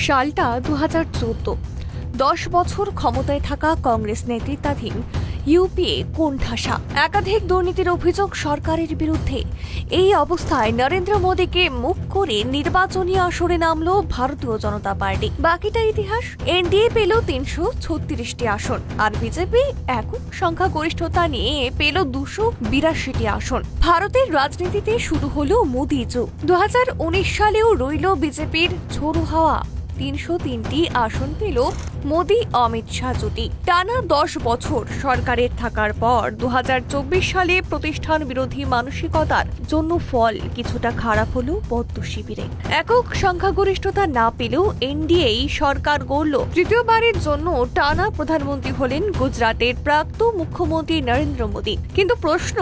সালটা 2014। 10 বছর ক্ষমতায় থাকা কংগ্রেস নেতৃত্বাধীন ইউপিএ কোণঠাসা, একাধিক দুর্নীতির অভিযোগ সরকারের বিরুদ্ধে। এই অবস্থায় নরেন্দ্র মোদীকে মুখ করে নির্বাচনী আসরে নামল ভারতীয় জনতা পার্টি। বাকিটা ইতিহাস। এনডিএ পেল 336টি আসন, আর বিজেপি একক সংখ্যাগরিষ্ঠতা নিয়ে পেল 282টি আসন। ভারতের রাজনীতিতে শুরু হলো মোদী যুগ। 2019 সালেও রইল বিজেপির ঝোড়ো হাওয়া। 303টি আসন পেল মোদী অমিত শাহ জুটি। টানা 10 বছর সরকারের থাকার পর 2024 সালে প্রতিষ্ঠান বিরোধী মানসিকতার জন্য ফল কিছুটা খারাপ হলো পদ্ম শিবিরে। একক সংখ্যাগরিষ্ঠতা না পেলেও এনডিএই সরকার গড়ল। তৃতীয়বারের জন্য টানা প্রধানমন্ত্রী হলেন গুজরাটের প্রাক্তন মুখ্যমন্ত্রী নরেন্দ্র মোদী। কিন্তু প্রশ্ন,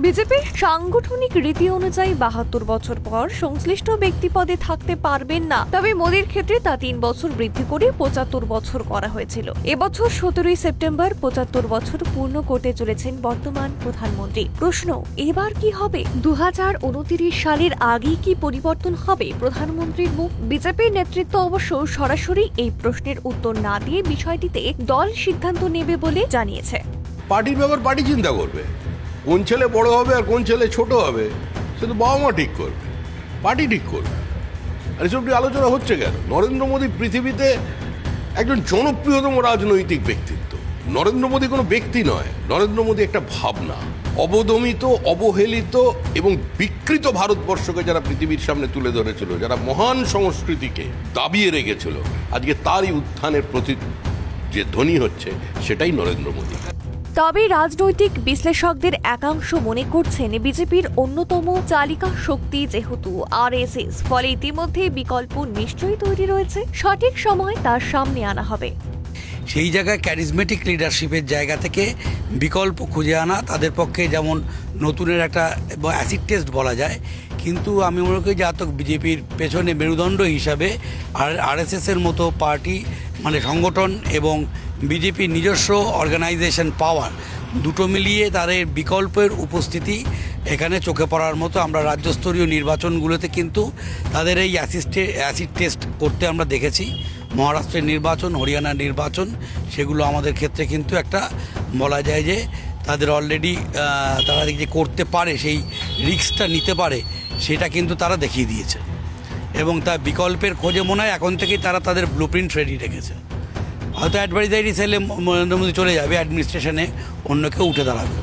বিজেপির সাংগঠনিক রীতি অনুযায়ী 72 বছর পর সংশ্লিষ্ট ব্যক্তি পদে থাকতে পারবেন না। তবে মোদীর ক্ষেত্রে তা 3 বছর বৃদ্ধি করে 75 বছর করা হয়েছিল। এবছর 17 সেপ্টেম্বর 75 বছর পূর্ণ করতে চলেছেন বর্তমান প্রধানমন্ত্রী। প্রশ্ন, এবার কি হবে? 2029 সালের আগেই কি পরিবর্তন হবে প্রধানমন্ত্রীর মুখ? বিজেপির নেতৃত্ব অবশ্য সরাসরি এই প্রশ্নের উত্তর না দিয়ে বিষয়টিতে দল সিদ্ধান্ত নেবে বলে জানিয়েছে। পার্টির ব্যাপার পার্টি চিন্তা করবে, কোন ছেলে বড় হবে আর কোন ছেলে ছোট হবে সে তো বাবা মা ঠিক করবে, পার্টি ঠিক করবে। আর এসব আলোচনা হচ্ছে কেন? নরেন্দ্র মোদী পৃথিবীতে একজন জনপ্রিয়তম রাজনৈতিক ব্যক্তিত্ব। নরেন্দ্র মোদী কোনো ব্যক্তি নয়, নরেন্দ্র মোদী একটা ভাবনা। অবদমিত, অবহেলিত এবং বিকৃত ভারতবর্ষকে যারা পৃথিবীর সামনে তুলে ধরেছিল, যারা মহান সংস্কৃতিকে দাবিয়ে রেখেছিল, আজকে তারই উত্থানের প্রতি যে ধ্বনি হচ্ছে সেটাই নরেন্দ্র মোদী। তবে রাজনৈতিক বিশ্লেষকদের একাংশ মনে করছেন বিজেপির অন্যতম চালিকা শক্তি যেহেতু আরএসএস, ফলে ইতিমধ্যে বিকল্প নিশ্চয়ই তৈরি রয়েছে। সঠিক সময় তার সামনে আনা হবে। সেই জায়গায় ক্যারিজমেটিক লিডারশিপের জায়গা থেকে বিকল্প খুঁজে আনা তাদের পক্ষে যেমন নতুনের একটা অ্যাসিড টেস্ট বলা যায়। কিন্তু আমি মনে করি যে বিজেপির পেছনে মেরুদণ্ড হিসাবে আরএসএসের মতো পার্টি মানে সংগঠন এবং বিজেপির নিজস্ব অর্গানাইজেশন পাওয়ার দুটো মিলিয়ে তাদের বিকল্পের উপস্থিতি এখানে চোখে পড়ার মতো। আমরা রাজ্যস্তরীয় নির্বাচনগুলোতে কিন্তু তাদের এই অ্যাসিড টেস্ট করতে আমরা দেখেছি। মহারাষ্ট্রের নির্বাচন, হরিয়ানার নির্বাচন, সেগুলো আমাদের ক্ষেত্রে কিন্তু একটা বলা যায় যে তাদের অলরেডি তারা যে করতে পারে, সেই রিস্কটা নিতে পারে, সেটা কিন্তু তারা দেখিয়ে দিয়েছে। এবং তার বিকল্পের খোঁজে মনে হয় এখন থেকেই তারা তাদের ব্লুপ্রিন্ট রেডি রেখেছে। হয়তো অ্যাডভাইজারি সেলে নরেন্দ্র মোদী চলে যাবে, অ্যাডমিনিস্ট্রেশনে অন্য কেউ উঠে দাঁড়াবে।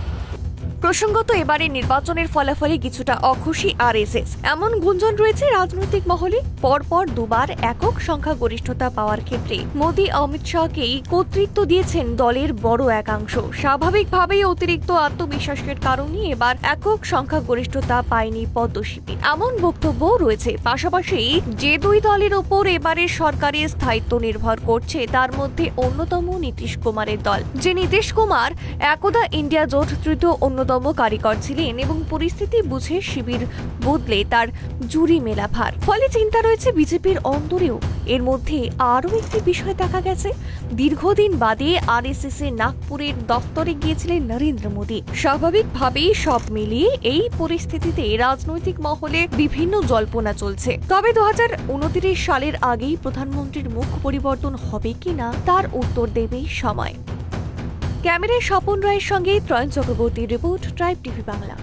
প্রসঙ্গত, এবারের নির্বাচনের ফলাফলে কিছুটা অখুশি আরএসএস, এমন গুঞ্জন রয়েছে রাজনৈতিক মহলে। পরপর দুবার একক সংখ্যাগরিষ্ঠতা পাওয়ার ক্ষেত্রে মোদী অমিত শাহকেই কর্তৃত্ব দিয়েছেন দলের বড় একাংশ। স্বাভাবিকভাবেই অতিরিক্ত আত্মবিশ্বাসের কারণে এবার একক সংখ্যাগরিষ্ঠতা পায়নি পদ্ম শিবির, এমন বক্তব্য রয়েছে। পাশাপাশি যে দুই দলের ওপর এবারের সরকারের স্থায়িত্ব নির্ভর করছে তার মধ্যে অন্যতম নীতিশ কুমারের দল। যে নীতিশ কুমার একদা ইন্ডিয়া জোট তৃতীয় অন্যতম কারিগর ছিলেন এবং পরিস্থিতি বুঝে শিবির বদলে তার জুরি মেলা ভার। ফলে চিন্তা রয়েছে বিজেপির অন্তরেও। এর মধ্যে আরও একটি বিষয় দেখা গেছে, দীর্ঘদিন বাদে আরএসএস এর নাগপুরের দফতরে গিয়েছিলেন নরেন্দ্র মোদী। স্বাভাবিকভাবেই সব মিলিয়ে এই পরিস্থিতিতে রাজনৈতিক মহলে বিভিন্ন জল্পনা চলছে। তবে 2029 সালের আগেই প্রধানমন্ত্রীর মুখ পরিবর্তন হবে কিনা তার উত্তর দেবে সময়। ক্যামেরায় স্বপন রায়ের সঙ্গে ত্রয়ন চক্রবর্তীর রিপোর্ট, ট্রাইব টিভি বাংলা।